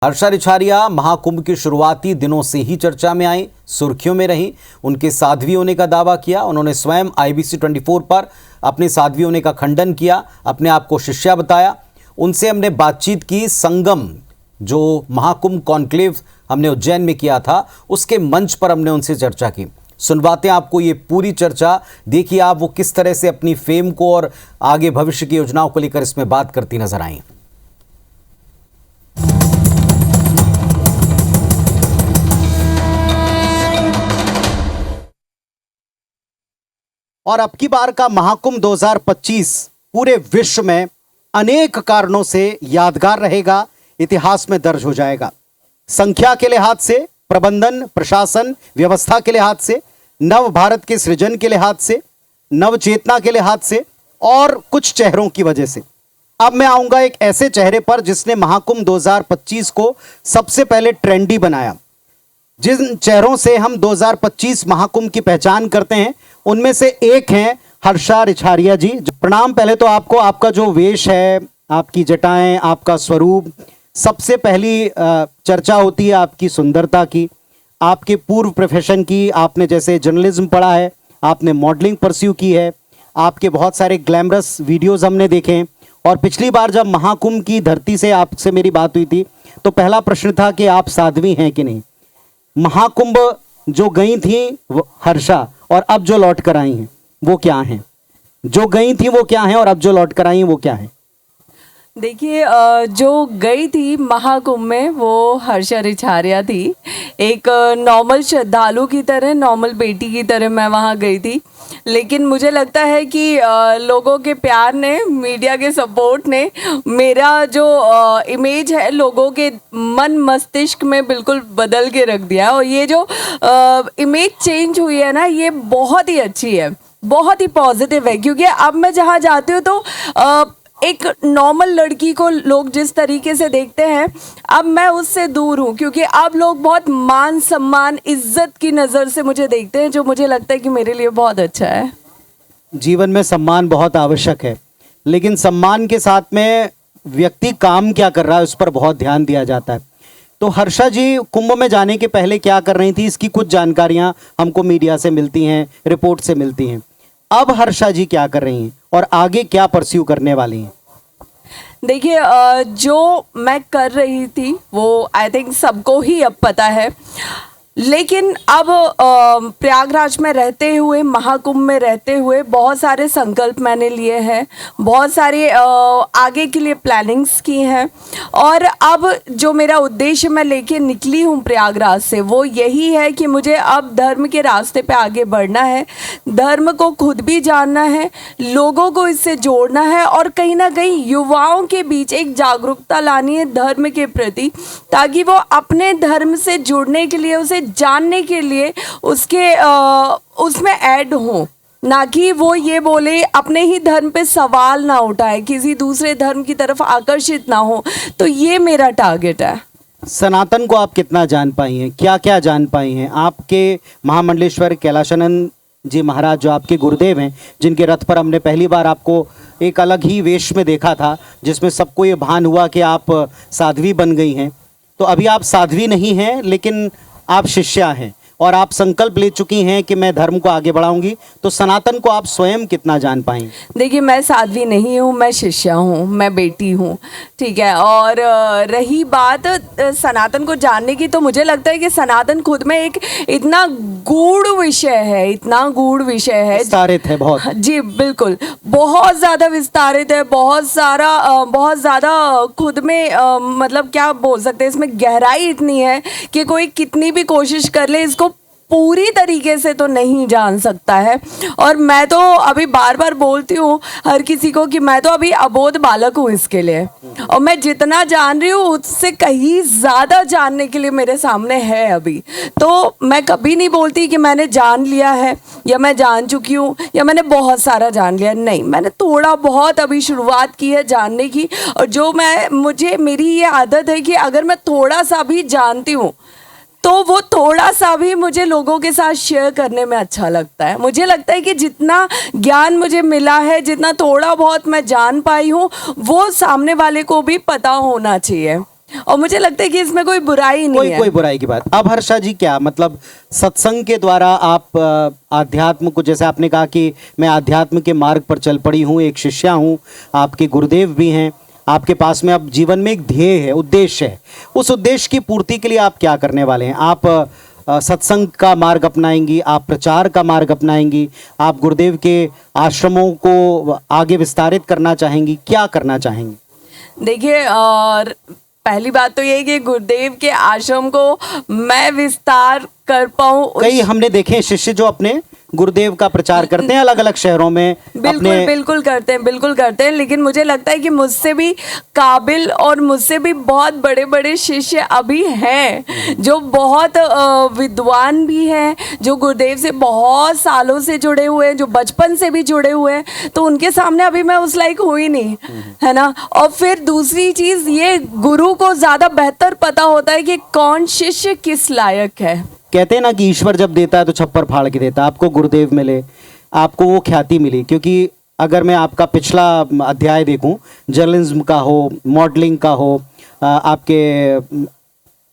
हर्षा रिछारिया महाकुंभ के शुरुआती दिनों से ही चर्चा में आई, सुर्खियों में रहीं। उनके साध्वी होने का दावा किया। उन्होंने स्वयं IBC 24 पर अपने साध्वी होने का खंडन किया, अपने आप को शिष्या बताया। उनसे हमने बातचीत की। संगम जो महाकुंभ कॉन्क्लेव हमने उज्जैन में किया था, उसके मंच पर हमने उनसे चर्चा की। सुनवाते हैं आपको ये पूरी चर्चा। देखिए आप वो किस तरह से अपनी फेम को और आगे भविष्य की योजनाओं को लेकर इसमें बात करती नजर आई। और अब की बार का महाकुंभ 2025 पूरे विश्व में अनेक कारणों से यादगार रहेगा, इतिहास में दर्ज हो जाएगा। संख्या के लिहाज से, प्रबंधन, प्रशासन, व्यवस्था के लिहाज से, नव भारत के सृजन के लिहाज से, नव चेतना के लिहाज से और कुछ चेहरों की वजह से। अब मैं आऊंगा एक ऐसे चेहरे पर जिसने महाकुंभ 2025 को सबसे पहले ट्रेंडी बनाया। जिन चेहरों से हम 2025 महाकुंभ की पहचान करते हैं, उनमें से एक हैं हर्षा रिछारिया जी। प्रणाम। पहले तो आपको, आपका जो वेश है, आपकी जटाएं, आपका स्वरूप, सबसे पहली चर्चा होती है आपकी सुंदरता की, आपके पूर्व प्रोफेशन की। आपने जैसे जर्नलिज्म पढ़ा है, आपने मॉडलिंग परस्यू की है, आपके बहुत सारे ग्लैमरस वीडियोस हमने देखे हैं। और पिछली बार जब महाकुंभ की धरती से आपसे मेरी बात हुई थी, तो पहला प्रश्न था कि आप साध्वी हैं कि नहीं। महाकुंभ जो गई थी हर्षा, और अब जो लौट कर आई हैं वो क्या हैं? जो गई थी वो क्या हैं और अब जो लौट कर आई हैं वो क्या हैं? देखिए, जो गई थी महाकुंभ में वो हर्षा रिछारिया थी। एक नॉर्मल श्रद्धालु की तरह, नॉर्मल बेटी की तरह मैं वहाँ गई थी। लेकिन मुझे लगता है कि लोगों के प्यार ने, मीडिया के सपोर्ट ने मेरा जो इमेज है लोगों के मन मस्तिष्क में बिल्कुल बदल के रख दिया है। और ये जो इमेज चेंज हुई है ना, ये बहुत ही अच्छी है, बहुत ही पॉजिटिव है। क्योंकि अब मैं जहाँ जाती हूँ तो एक नॉर्मल लड़की को लोग जिस तरीके से देखते हैं, अब मैं उससे दूर हूँ। क्योंकि अब लोग बहुत मान सम्मान, इज्जत की नज़र से मुझे देखते हैं, जो मुझे लगता है कि मेरे लिए बहुत अच्छा है। जीवन में सम्मान बहुत आवश्यक है, लेकिन सम्मान के साथ में व्यक्ति काम क्या कर रहा है उस पर बहुत ध्यान दिया जाता है। तो हर्षा जी कुंभ में जाने के पहले क्या कर रही थी, इसकी कुछ जानकारियाँ हमको मीडिया से मिलती हैं, रिपोर्ट से मिलती हैं। अब हर्षा जी क्या कर रही हैं और आगे क्या परस्यू करने वाली हैं? देखिए, जो मैं कर रही थी वो आई थिंक सबको ही अब पता है। लेकिन अब प्रयागराज में रहते हुए, महाकुंभ में रहते हुए बहुत सारे संकल्प मैंने लिए हैं, बहुत सारे आगे के लिए प्लानिंग्स की हैं। और अब जो मेरा उद्देश्य मैं लेके निकली हूँ प्रयागराज से, वो यही है कि मुझे अब धर्म के रास्ते पे आगे बढ़ना है, धर्म को खुद भी जानना है, लोगों को इससे जोड़ना है और कहीं ना कहीं युवाओं के बीच एक जागरूकता लानी है धर्म के प्रति, ताकि वो अपने धर्म से जुड़ने के लिए, उसे जानने के लिए उसमें ऐड हो, ना कि वो ये बोले अपने ही धर्म पे सवाल ना उठाए, किसी दूसरे धर्म की तरफ आकर्षित ना हो। तो ये मेरा टारगेट है। सनातन को आप कितना जान पाई हैं, क्या क्या जान पाई हैं? आपके महामंडलेश्वर कैलाशानंद जी महाराज जो आपके गुरुदेव हैं, जिनके रथ पर हमने पहली बार आपको एक अलग ही वेश में देखा था, जिसमें सबको ये भान हुआ कि आप साध्वी बन गई हैं। तो अभी आप साध्वी नहीं हैं, लेकिन आप शिष्या हैं और आप संकल्प ले चुकी हैं कि मैं धर्म को आगे बढ़ाऊंगी। तो सनातन को आप स्वयं कितना जान पाएं? देखिए, मैं साध्वी नहीं हूँ, मैं शिष्या हूँ, मैं बेटी हूँ, ठीक है। और रही बात सनातन को जानने की, तो मुझे लगता है कि सनातन खुद में एक इतना गूढ़ विषय है, इतना गूढ़ विषय है, विस्तारित है बहुत। जी बिल्कुल, बहुत ज़्यादा विस्तारित है, बहुत ज़्यादा खुद में मतलब क्या बोल सकते हैं, इसमें गहराई इतनी है कि कोई कितनी भी कोशिश कर ले इसको पूरी तरीके से तो नहीं जान सकता है। और मैं तो अभी बार बार बोलती हूँ हर किसी को कि मैं तो अभी अबोध बालक हूँ इसके लिए, और मैं जितना जान रही हूँ उससे कहीं ज़्यादा जानने के लिए मेरे सामने है अभी। तो मैं कभी नहीं बोलती कि मैंने जान लिया है या मैं जान चुकी हूँ या मैंने बहुत सारा जान लिया, नहीं, मैंने थोड़ा बहुत अभी शुरुआत की है जानने की। और जो मेरी ये आदत है कि अगर मैं थोड़ा सा भी जानती हूँ तो वो थोड़ा सा भी मुझे लोगों के साथ शेयर करने में अच्छा लगता है। मुझे लगता है कि जितना ज्ञान मुझे मिला है, जितना थोड़ा बहुत मैं जान पाई हूँ, वो सामने वाले को भी पता होना चाहिए। और मुझे लगता है कि इसमें कोई बुराई नहीं है। कोई बुराई की बात। अब हर्षा जी क्या मतलब सत्संग के द्वारा आप आध्यात्म को, जैसे आपने कहा कि मैं आध्यात्म के मार्ग पर चल पड़ी हूँ, एक शिष्या हूँ, आपके गुरुदेव भी हैं, आपके पास में अब जीवन में एक ध्येय है, उद्देश्य है, उस उद्देश्य की पूर्ति के लिए आप क्या करने वाले हैं? आप सत्संग का मार्ग अपनाएंगी, आप प्रचार का मार्ग अपनाएंगी, आप गुरुदेव के आश्रमों को आगे विस्तारित करना चाहेंगी, क्या करना चाहेंगी? देखिए, और पहली बात तो ये है कि गुरुदेव के आश्रम को मैं विस्तार कर पाऊँ। कई हमने देखे हैं शिष्य जो अपने गुरुदेव का प्रचार करते हैं अलग अलग शहरों में। बिल्कुल करते हैं, लेकिन मुझे लगता है कि मुझसे भी काबिल और मुझसे भी बहुत बड़े बड़े शिष्य अभी हैं जो बहुत विद्वान भी हैं, जो गुरुदेव से बहुत सालों से जुड़े हुए हैं, जो बचपन से भी जुड़े हुए हैं, तो उनके सामने अभी मैं उस लायक हुई नहीं, है ना। और फिर दूसरी चीज़ ये, गुरु को ज़्यादा बेहतर पता होता है कि कौन शिष्य किस लायक है। कहते हैं ना कि ईश्वर जब देता है तो छप्पर फाड़ के देता है। आपको गुरुदेव मिले, आपको वो ख्याति मिली, क्योंकि अगर मैं आपका पिछला अध्याय देखूं, जर्नलिज्म का हो, मॉडलिंग का हो, आपके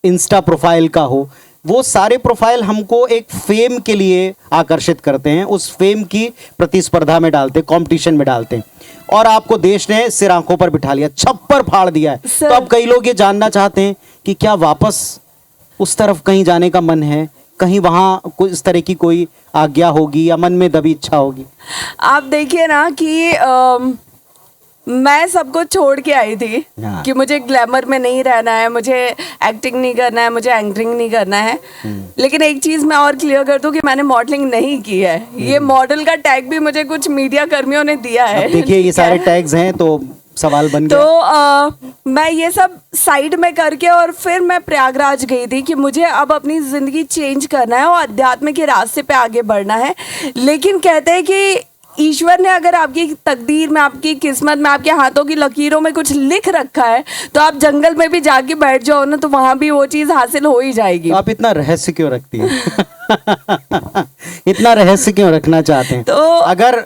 इंस्टा प्रोफाइल का हो, वो सारे प्रोफाइल हमको एक फेम के लिए आकर्षित करते हैं, उस फेम की प्रतिस्पर्धा में डालते हैं, कंपटीशन में डालते हैं, और आपको देश ने सिर आंखों पर बिठा लिया, छप्पर फाड़ दिया है। तो अब कई लोग ये जानना चाहते हैं कि क्या वापस उस तरफ कहीं जाने का मन है, कहीं वहाँ कोई इस तरह की कोई आज्ञा होगी या मन में दबी इच्छा होगी? आप देखिए ना कि मैं सबको छोड़ के आई थी कि मुझे ग्लैमर में नहीं रहना है, मुझे एक्टिंग नहीं करना है, मुझे एंकरिंग नहीं करना है। लेकिन एक चीज़ मैं और क्लियर कर दूं कि मैंने मॉडलिंग नहीं की है। ये मॉडल का टैग भी मुझे कुछ मीडिया कर्मियों ने दिया है। देखिए ये सारे टैग्स हैं तो सवाल बन गया। तो मैं ये सब साइड में करके और फिर मैं प्रयागराज गई थी कि मुझे अब अपनी ज़िंदगी चेंज करना है और अध्यात्म के रास्ते पे आगे बढ़ना है। लेकिन कहते हैं कि ईश्वर ने अगर आपकी तकदीर में, आपकी किस्मत में, आपके हाथों की लकीरों में कुछ लिख रखा है तो आप जंगल में भी जाके बैठ जाओ ना, तो वहाँ भी वो चीज़ हासिल हो ही जाएगी। आप इतना रहस्य क्यों रखती हैं? इतना रहस्य क्यों रखना चाहते हैं? तो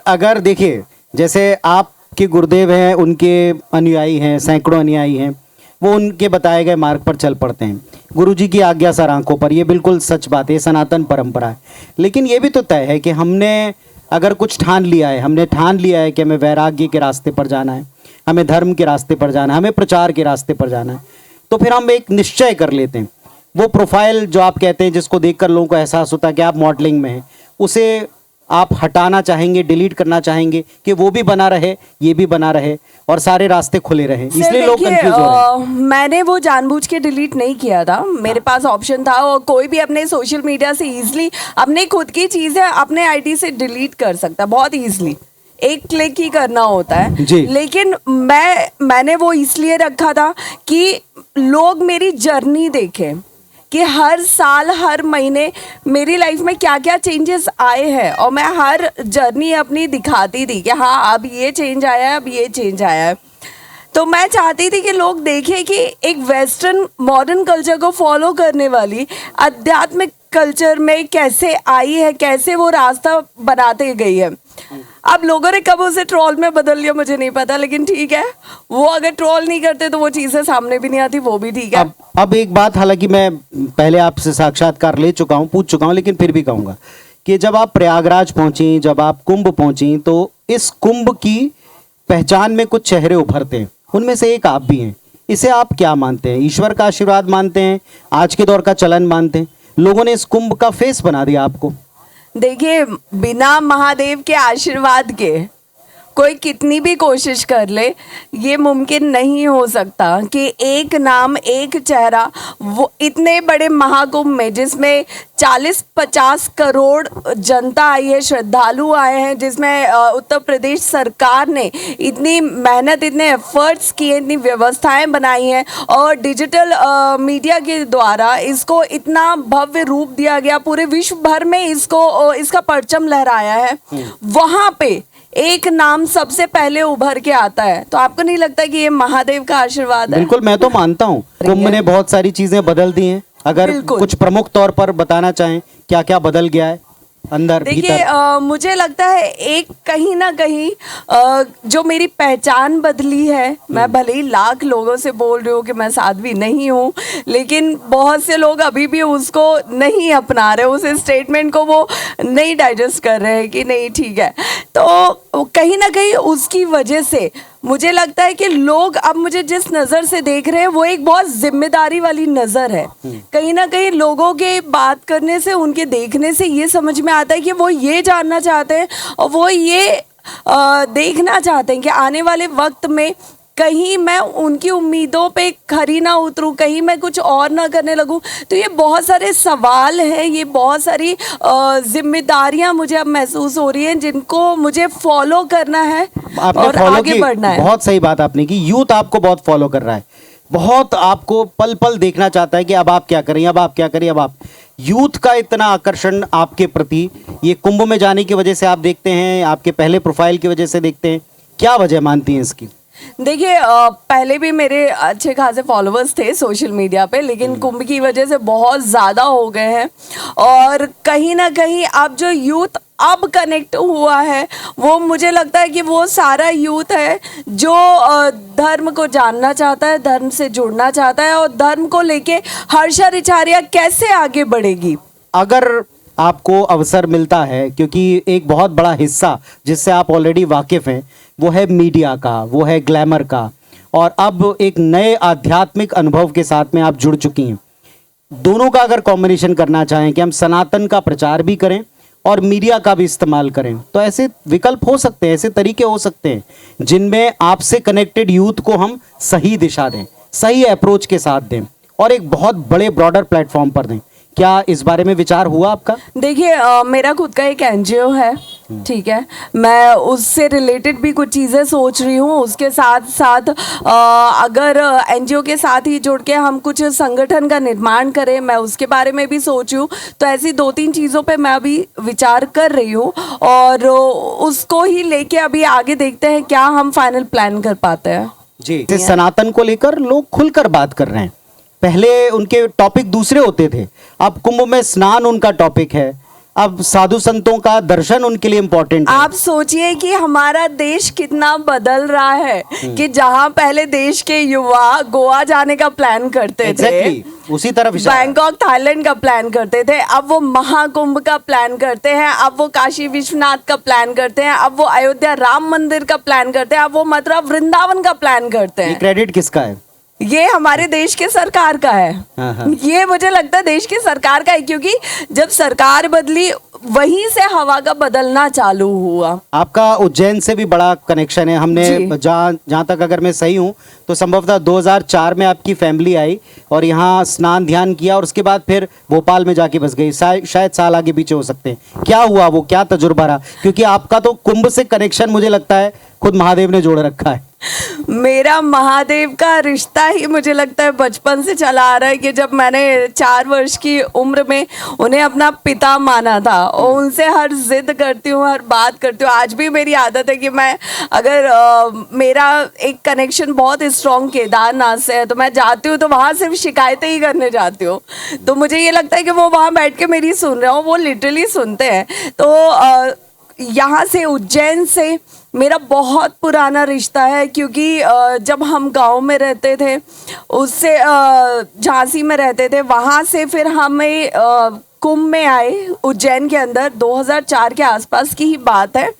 अगर देखिए, जैसे आप कि गुरुदेव हैं, उनके अनुयायी हैं, सैकड़ों अनुयायी हैं, वो उनके बताए गए मार्ग पर चल पड़ते हैं, गुरुजी की आज्ञा सर आंखों पर। ये बिल्कुल सच बात है, सनातन परंपरा है। लेकिन ये भी तो तय है कि हमने अगर कुछ ठान लिया है, हमने ठान लिया है कि हमें वैराग्य के रास्ते पर जाना है, हमें धर्म के रास्ते पर जाना है, हमें प्रचार के रास्ते पर जाना है, तो फिर हम एक निश्चय कर लेते हैं। वो प्रोफाइल जो आप कहते हैं, जिसको देखकर लोगों को एहसास होता है कि आप मॉडलिंग में हैं, उसे आप हटाना चाहेंगे, डिलीट करना चाहेंगे कि वो भी बना रहे, ये भी बना रहे और सारे रास्ते खुले रहे, इसलिए लोग कंफ्यूज हो रहे हैं। मैंने वो जानबूझ के डिलीट नहीं किया था, मेरे पास ऑप्शन था और कोई भी अपने सोशल मीडिया से इजीली अपने खुद की चीज़ें अपने आईडी से डिलीट कर सकता है, बहुत इजीली, एक क्लिक ही करना होता है जी। लेकिन मैंने वो इसलिए रखा था कि लोग मेरी जर्नी देखें कि हर साल, हर महीने मेरी लाइफ में क्या क्या चेंजेस आए हैं, और मैं हर जर्नी अपनी दिखाती थी कि हाँ अब ये चेंज आया है, अब ये चेंज आया है। तो मैं चाहती थी कि लोग देखें कि एक वेस्टर्न मॉडर्न कल्चर को फॉलो करने वाली आध्यात्मिक कल्चर में कैसे आई है, कैसे वो रास्ता बनाते गई है। अब लोगों ने कब उसे ट्रोल में बदल लिया मुझे नहीं पता, लेकिन ठीक है, वो अगर ट्रोल नहीं करते तो वो चीज़ें सामने भी नहीं आती, वो भी ठीक है। अब एक बात, हालांकि मैं पहले आपसे साक्षात्कार ले चुका हूँ, पूछ चुका हूँ, लेकिन फिर भी कहूँगा कि जब आप प्रयागराज पहुँची, जब आप कुंभ पहुँची, तो इस कुंभ की पहचान में कुछ चेहरे उभरते हैं, उनमें से एक आप भी हैं। इसे आप क्या मानते हैं? ईश्वर का आशीर्वाद मानते हैं, आज के दौर का चलन मानते हैं? लोगों ने इस कुंभ का फेस बना दिया आपको। देखिए, बिना महादेव के आशीर्वाद के कोई कितनी भी कोशिश कर ले, ये मुमकिन नहीं हो सकता कि एक नाम, एक चेहरा, वो इतने बड़े महाकुंभ में जिसमें 40-50 करोड़ जनता आई है, श्रद्धालु आए हैं, जिसमें उत्तर प्रदेश सरकार ने इतनी मेहनत, इतने एफर्ट्स किए, इतनी व्यवस्थाएं बनाई हैं और डिजिटल मीडिया के द्वारा इसको इतना भव्य रूप दिया गया, पूरे विश्व भर में इसका परचम लहराया है। वहाँ पे एक नाम सबसे पहले उभर के आता है, तो आपको नहीं लगता कि ये महादेव का आशीर्वाद है? बिल्कुल, मैं तो मानता हूँ कुंभ ने बहुत सारी चीजें बदल दी हैं। अगर कुछ प्रमुख तौर पर बताना चाहें क्या क्या बदल गया है? अंदर देखिए भीतर? मुझे लगता है एक कहीं ना कहीं जो मेरी पहचान बदली है, मैं भले ही लाख लोगों से बोल रही हूँ कि मैं साध्वी नहीं हूँ, लेकिन बहुत से लोग अभी भी उसको नहीं अपना रहे, उस स्टेटमेंट को वो नहीं डाइजेस्ट कर रहे हैं कि नहीं ठीक है। तो कहीं ना कहीं उसकी वजह से मुझे लगता है कि लोग अब मुझे जिस नज़र से देख रहे हैं वो एक बहुत जिम्मेदारी वाली नज़र है। कहीं ना कहीं लोगों के बात करने से, उनके देखने से ये समझ में आता है कि वो ये जानना चाहते हैं और वो ये देखना चाहते हैं कि आने वाले वक्त में कहीं मैं उनकी उम्मीदों पे खरी ना उतरूं, कहीं मैं कुछ और ना करने लगूं। तो ये बहुत सारे सवाल हैं, ये बहुत सारी जिम्मेदारियां मुझे अब महसूस हो रही हैं जिनको मुझे फॉलो करना है आपने और फॉलो आगे की, बढ़ना है। बहुत सही बात आपने की। यूथ आपको बहुत फॉलो कर रहा है, बहुत आपको पल पल देखना चाहता है कि अब आप क्या करें, अब आप क्या करें, अब आप। यूथ का इतना आकर्षण आपके प्रति ये कुंभ में जाने की वजह से आप देखते हैं, आपके पहले प्रोफाइल की वजह से देखते हैं, क्या वजह मानती हैं इसकी? देखिए पहले भी मेरे अच्छे खासे फॉलोअर्स थे सोशल मीडिया पे, लेकिन कुंभ की वजह से बहुत ज़्यादा हो गए हैं। और कहीं ना कहीं अब जो यूथ अब कनेक्ट हुआ है वो मुझे लगता है कि वो सारा यूथ है जो धर्म को जानना चाहता है, धर्म से जुड़ना चाहता है और धर्म को लेके हर्षा रिचारिया कैसे आगे बढ़ेगी। अगर आपको अवसर मिलता है, क्योंकि एक बहुत बड़ा हिस्सा जिससे आप ऑलरेडी वाकिफ़ हैं वो है मीडिया का, वो है ग्लैमर का, और अब एक नए आध्यात्मिक अनुभव के साथ में आप जुड़ चुकी हैं। दोनों का अगर कॉम्बिनेशन करना चाहें कि हम सनातन का प्रचार भी करें और मीडिया का भी इस्तेमाल करें, तो ऐसे विकल्प हो सकते हैं, ऐसे तरीके हो सकते हैं जिनमें आपसे कनेक्टेड यूथ को हम सही दिशा दें, सही अप्रोच के साथ दें और एक बहुत बड़े ब्रॉडर प्लेटफॉर्म पर दें। क्या इस बारे में विचार हुआ आपका? देखिए मेरा खुद का एक एनजीओ है, ठीक है, मैं उससे रिलेटेड भी कुछ चीज़ें सोच रही हूँ। उसके साथ साथ अगर एनजीओ के साथ ही जुड़ के हम कुछ संगठन का निर्माण करें, मैं उसके बारे में भी सोच रही हूँ। तो ऐसी 2-3 चीज़ों पे मैं अभी विचार कर रही हूँ और उसको ही लेके अभी आगे देखते हैं क्या हम फाइनल प्लान कर पाते हैं। जी, सनातन को लेकर लोग खुलकर बात कर रहे हैं। पहले उनके टॉपिक दूसरे होते थे, अब कुंभ में स्नान उनका टॉपिक है, अब साधु संतों का दर्शन उनके लिए इम्पोर्टेंट है। आप सोचिए कि हमारा देश कितना बदल रहा है कि जहां पहले देश के युवा गोवा जाने का प्लान करते थे, उसी तरफ बैंकॉक थाईलैंड का प्लान करते थे, अब वो महाकुंभ का प्लान करते हैं, अब वो काशी विश्वनाथ का प्लान करते हैं, अब वो अयोध्या राम मंदिर का प्लान करते हैं, अब वो मथुरा वृंदावन का प्लान करते हैं। क्रेडिट किसका है? ये हमारे देश के सरकार का है। ये मुझे लगता है देश की सरकार का है, क्योंकि जब सरकार बदली वहीं से हवा का बदलना चालू हुआ। आपका उज्जैन से भी बड़ा कनेक्शन है। हमने जहाँ तक अगर मैं सही हूँ तो संभवतः 2004 में आपकी फैमिली आई और यहाँ स्नान ध्यान किया और उसके बाद फिर भोपाल में जाके बस गई। शायद साल आगे पीछे हो सकते हैं। क्या हुआ, वो क्या तजुर्बा रहा? क्योंकि आपका तो कुंभ से कनेक्शन मुझे लगता है खुद महादेव ने जोड़ रखा है। मेरा महादेव का रिश्ता ही मुझे लगता है बचपन से चला आ रहा है कि जब मैंने 4 वर्ष की उम्र में उन्हें अपना पिता माना था और उनसे हर जिद करती हूँ, हर बात करती हूँ। आज भी मेरी आदत है कि मैं अगर मेरा एक कनेक्शन बहुत स्ट्रॉन्ग केदारनाथ से है तो मैं जाती हूँ तो वहाँ सिर्फ शिकायतें ही करने जाती हूँ। तो मुझे ये लगता है कि वो वहाँ बैठ के मेरी सुन रहे हो, वो लिटरली सुनते हैं। तो यहाँ से उज्जैन से मेरा बहुत पुराना रिश्ता है, क्योंकि जब हम गांव में रहते थे, उससे झांसी में रहते थे, वहाँ से फिर हमें कुंभ में आए उज्जैन के अंदर 2004 के आसपास की ही बात है।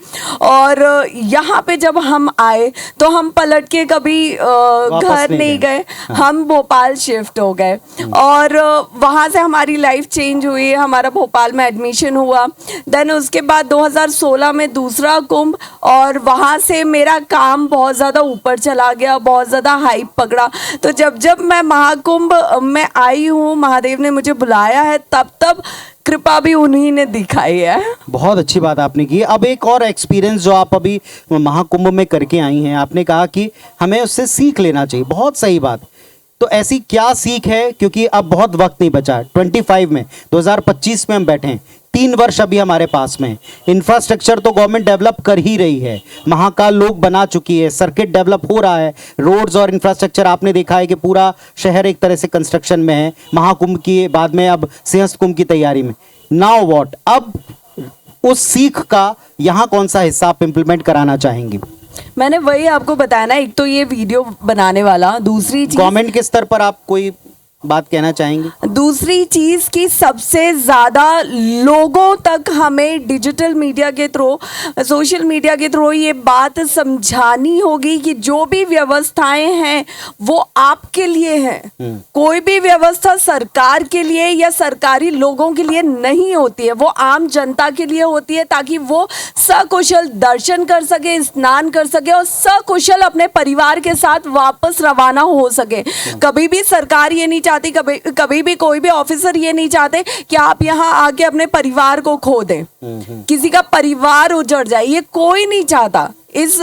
और यहाँ पे जब हम आए तो हम पलट के कभी घर नहीं गए। हम भोपाल शिफ्ट हो गए और वहाँ से हमारी लाइफ चेंज हुई, हमारा भोपाल में एडमिशन हुआ। देन उसके बाद 2016 में दूसरा कुंभ और वहाँ से मेरा काम बहुत ज़्यादा ऊपर चला गया, बहुत ज़्यादा हाइप पकड़ा। तो जब जब मैं महाकुंभ में आई हूँ, महादेव ने मुझे बुलाया है, तब कृपा भी उन्हीं ने दिखाई है। बहुत अच्छी बात आपने की। अब एक और एक्सपीरियंस जो आप अभी महाकुंभ में करके आई हैं, आपने कहा कि हमें उससे सीख लेना चाहिए। बहुत सही बात। तो ऐसी क्या सीख है? क्योंकि अब बहुत वक्त नहीं बचा। 25 में 2025 में हम बैठे हैं, 3 वर्ष अभी हमारे पास में। इंफ्रास्ट्रक्चर तो गवर्नमेंट डेवलप कर ही रही है, महाकाल लोक बना चुकी है, सर्किट डेवलप हो रहा है, रोड्स और इंफ्रास्ट्रक्चर आपने देखा है कि पूरा शहर एक तरह से कंस्ट्रक्शन में है। महाकुंभ के बाद में अब सिंहस्थ कुंभ की तैयारी में। Now what? अब उस सीख का यहाँ कौन सा हिस्सा आप इम्प्लीमेंट कराना चाहेंगी? मैंने वही आपको बताया ना, एक तो ये वीडियो बनाने वाला, दूसरी चीज गवर्नमेंट के स्तर पर आप कोई बात कहना चाहेंगे? दूसरी चीज की सबसे ज्यादा लोगों तक हमें डिजिटल मीडिया के थ्रू, सोशल मीडिया के थ्रू ये बात समझानी होगी कि जो भी व्यवस्थाएं हैं वो आपके लिए हैं। कोई भी व्यवस्था सरकार के लिए या सरकारी लोगों के लिए नहीं होती है, वो आम जनता के लिए होती है, ताकि वो सकुशल दर्शन कर सके, स्नान कर सके और सकुशल अपने परिवार के साथ वापस रवाना हो सके। कभी भी सरकार ये नहीं चाहती, कभी भी कोई भी ऑफिसर ये नहीं चाहते कि आप यहाँ आके अपने परिवार को खो दें, किसी का परिवार उजड़ जाए, ये कोई नहीं चाहता इस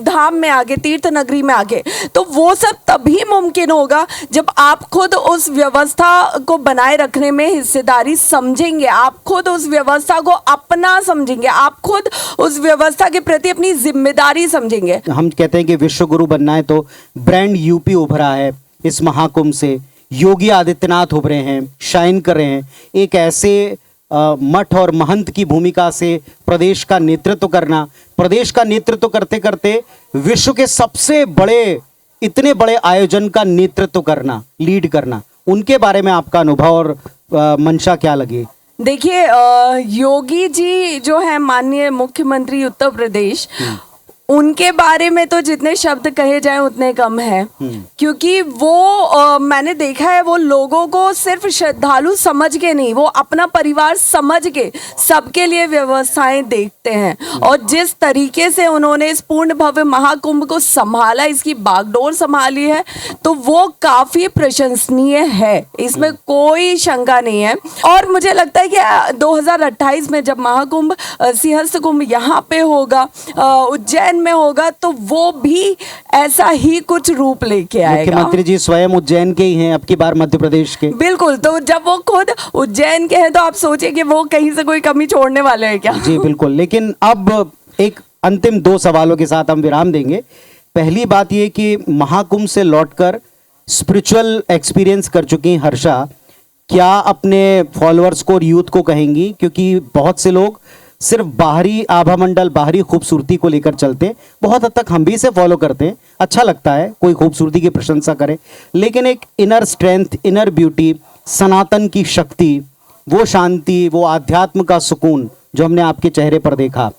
धाम में आके, तीर्थ नगरी में आके। तो वो सब तभी मुमकिन होगा जब आप खुद उस व्यवस्था को बनाए रखने में हिस्सेदारी समझेंगे, आप खुद उस व्यवस्था को अपना समझेंगे, आप खुद उस व्यवस्था के प्रति अपनी जिम्मेदारी समझेंगे। हम कहते हैं कि विश्व गुरु बनना है तो ब्रांड यूपी उभरा है इस महाकुंभ से। योगी आदित्यनाथ उभरे हैं, शाइन कर रहे हैं। एक ऐसे मठ और महंत की भूमिका से प्रदेश का नेतृत्व करना, प्रदेश का नेतृत्व करते करते विश्व के सबसे बड़े, इतने बड़े आयोजन का नेतृत्व करना, लीड करना, उनके बारे में आपका अनुभव और मंशा क्या लगी? देखिए, योगी जी जो है माननीय मुख्यमंत्री उत्तर प्रदेश, उनके बारे में तो जितने शब्द कहे जाएं उतने कम है, क्योंकि वो मैंने देखा है, वो लोगों को सिर्फ श्रद्धालु समझ के नहीं, वो अपना परिवार समझ के सबके लिए व्यवस्थाएं देखते हैं। और जिस तरीके से उन्होंने इस पूर्ण भव्य महाकुंभ को संभाला, इसकी बागडोर संभाली है, तो वो काफी प्रशंसनीय है, इसमें कोई शंका नहीं है। और मुझे लगता है कि 2028 में जब महाकुंभ सिंहस्थ कुंभ यहाँ पे होगा, उज्जैन में होगा, तो वो भी ऐसा ही कुछ रूप लेके आएगा। मुख्यमंत्री जी स्वयं उज्जैन के ही हैं, अब की बार मध्य प्रदेश के। बिल्कुल, तो जब वो खुद उज्जैन के हैं तो आप सोचिए कि वो कहीं से कोई कमी छोड़ने वाले हैं क्या? जी बिल्कुल। लेकिन अब एक अंतिम 2 सवालों के साथ हम विराम देंगे। पहली बात ये कि महाकुंभ से लौटकर स्पिरिचुअल एक्सपीरियंस कर चुकी हर्षा, क्या अपने फॉलोअर्स को और यूथ को कहेंगी? क्योंकि बहुत से लोग सिर्फ बाहरी आभा मंडल, बाहरी खूबसूरती को लेकर चलते हैं। बहुत हद तक हम भी इसे फॉलो करते हैं, अच्छा लगता है कोई खूबसूरती की प्रशंसा करे, लेकिन एक इनर स्ट्रेंथ, इनर ब्यूटी, सनातन की शक्ति, वो शांति, वो आध्यात्म का सुकून जो हमने आपके चेहरे पर देखा,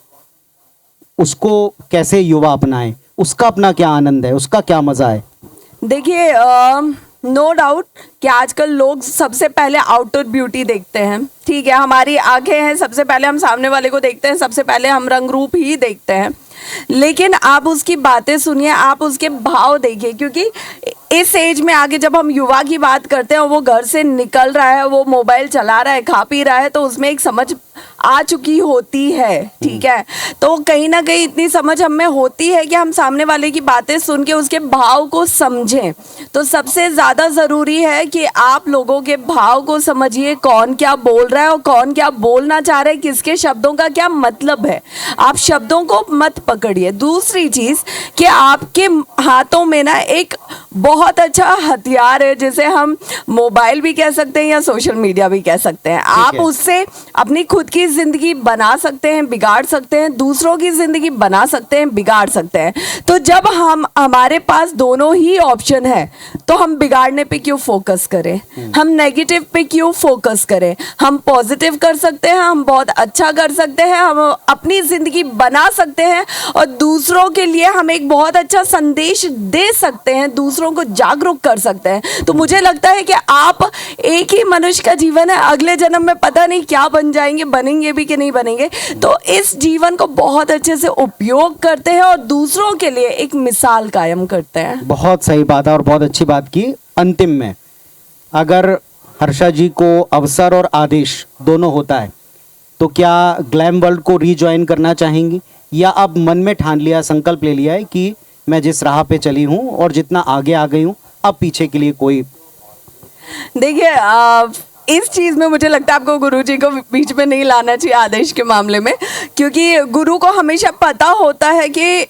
उसको कैसे युवा अपनाएं? उसका अपना क्या आनंद है, उसका क्या मजा है? देखिए, नो डाउट कि आजकल लोग सबसे पहले आउटर ब्यूटी देखते हैं, ठीक है, हमारी आंखें हैं, सबसे पहले हम सामने वाले को देखते हैं, सबसे पहले हम रंग रूप ही देखते हैं। लेकिन आप उसकी बातें सुनिए, आप उसके भाव देखिए, क्योंकि इस एज में आगे जब हम युवा की बात करते हैं, वो घर से निकल रहा है, वो मोबाइल चला रहा है, खा पी रहा है, तो उसमें एक समझ आ चुकी होती है, ठीक है। तो कहीं ना कहीं इतनी समझ हमें होती है कि हम सामने वाले की बातें सुन के उसके भाव को समझें। तो सबसे ज़्यादा ज़रूरी है कि आप लोगों के भाव को समझिए, कौन क्या बोल रहा है और कौन क्या बोलना चाह रहा है, किसके शब्दों का क्या मतलब है। आप शब्दों को मत पकड़िए। दूसरी चीज़ कि आपके हाथों में ना एक बहुत अच्छा हथियार है, जिसे हम मोबाइल भी कह सकते हैं या सोशल मीडिया भी कह सकते हैं। आप उससे अपनी खुद की जिंदगी बना सकते हैं, बिगाड़ सकते हैं, दूसरों की जिंदगी बना सकते हैं, बिगाड़ सकते हैं। तो जब हमारे पास दोनों ही ऑप्शन है, तो हम बिगाड़ने पे क्यों फोकस करें, हम नेगेटिव पे क्यों फोकस करें? हम पॉजिटिव कर सकते हैं, हम बहुत अच्छा कर सकते हैं, हम अपनी जिंदगी बना सकते हैं और दूसरों के लिए हम एक बहुत अच्छा संदेश दे सकते हैं, दूसरों को जागरूक कर सकते हैं। तो मुझे लगता है कि आप, एक ही मनुष्य का जीवन है, अगले जन्म में पता नहीं क्या बन जाएंगे, बनेंगे भी कि नहीं बनेंगे। तो इस जीवन को बहुत अच्छे से उपयोग करते हैं और दूसरों के लिए एक मिसाल कायम करते हैं। बहुत सही बात है और बहुत अच्छी बात की। अंतिम में अगर हर्षा जी को अवसर और आदेश दोनों होता है, तो क्या ग्लैम वर्ल्ड को रीजॉइन करना चाहेंगी, या अब मन में ठान लिया, संकल्प ले लिया है कि मैं जिस राह पे चली हूँ और जितना आगे आ गई हूँ, अब पीछे के लिए कोई? देखिए, इस चीज़ में मुझे लगता है आपको गुरुजी को बीच में नहीं लाना चाहिए आदेश के मामले में, क्योंकि गुरु को हमेशा पता होता है कि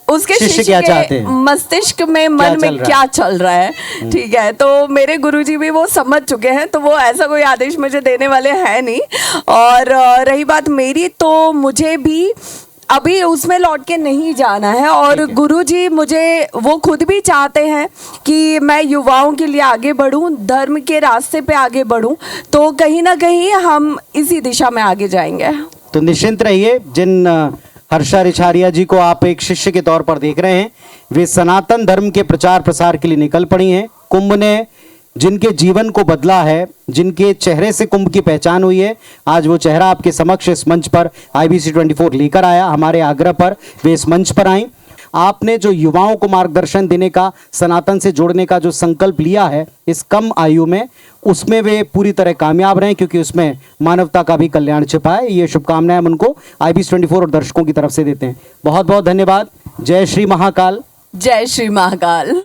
उसके शिष्य शिष्य क्या के चाहते हैं, मस्तिष्क में क्या मन चल में रहा क्या चल रहा है, ठीक है। तो मेरे गुरुजी भी वो समझ चुके हैं, तो वो ऐसा कोई आदेश मुझे देने वाले हैं नहीं। और रही बात मेरी, तो मुझे भी अभी उसमें लौट के नहीं जाना है। और गुरुजी मुझे वो खुद भी चाहते हैं कि मैं युवाओं के लिए आगे बढ़ूं, धर्म के रास्ते पे आगे बढ़ूं, तो कहीं ना कहीं हम इसी दिशा में आगे जाएंगे। तो निश्चिंत रहिए, जिन हर्षा रिछारिया जी को आप एक शिष्य के तौर पर देख रहे हैं, वे सनातन धर्म के प्रचार प्रसार के लिए निकल पड़ी हैं। कुंभ ने जिनके जीवन को बदला है, जिनके चेहरे से कुंभ की पहचान हुई है, आज वो चेहरा आपके समक्ष इस मंच पर IBC 24 लेकर आया। हमारे आग्रह पर वे इस मंच पर आई। आपने जो युवाओं को मार्गदर्शन देने का, सनातन से जोड़ने का जो संकल्प लिया है इस कम आयु में, उसमें वे पूरी तरह कामयाब रहे, क्योंकि उसमें मानवता का भी कल्याण छिपा है। ये शुभकामनाएं हम उनको IBC 24 और दर्शकों की तरफ से देते हैं। बहुत बहुत धन्यवाद। जय श्री महाकाल। जय श्री महाकाल।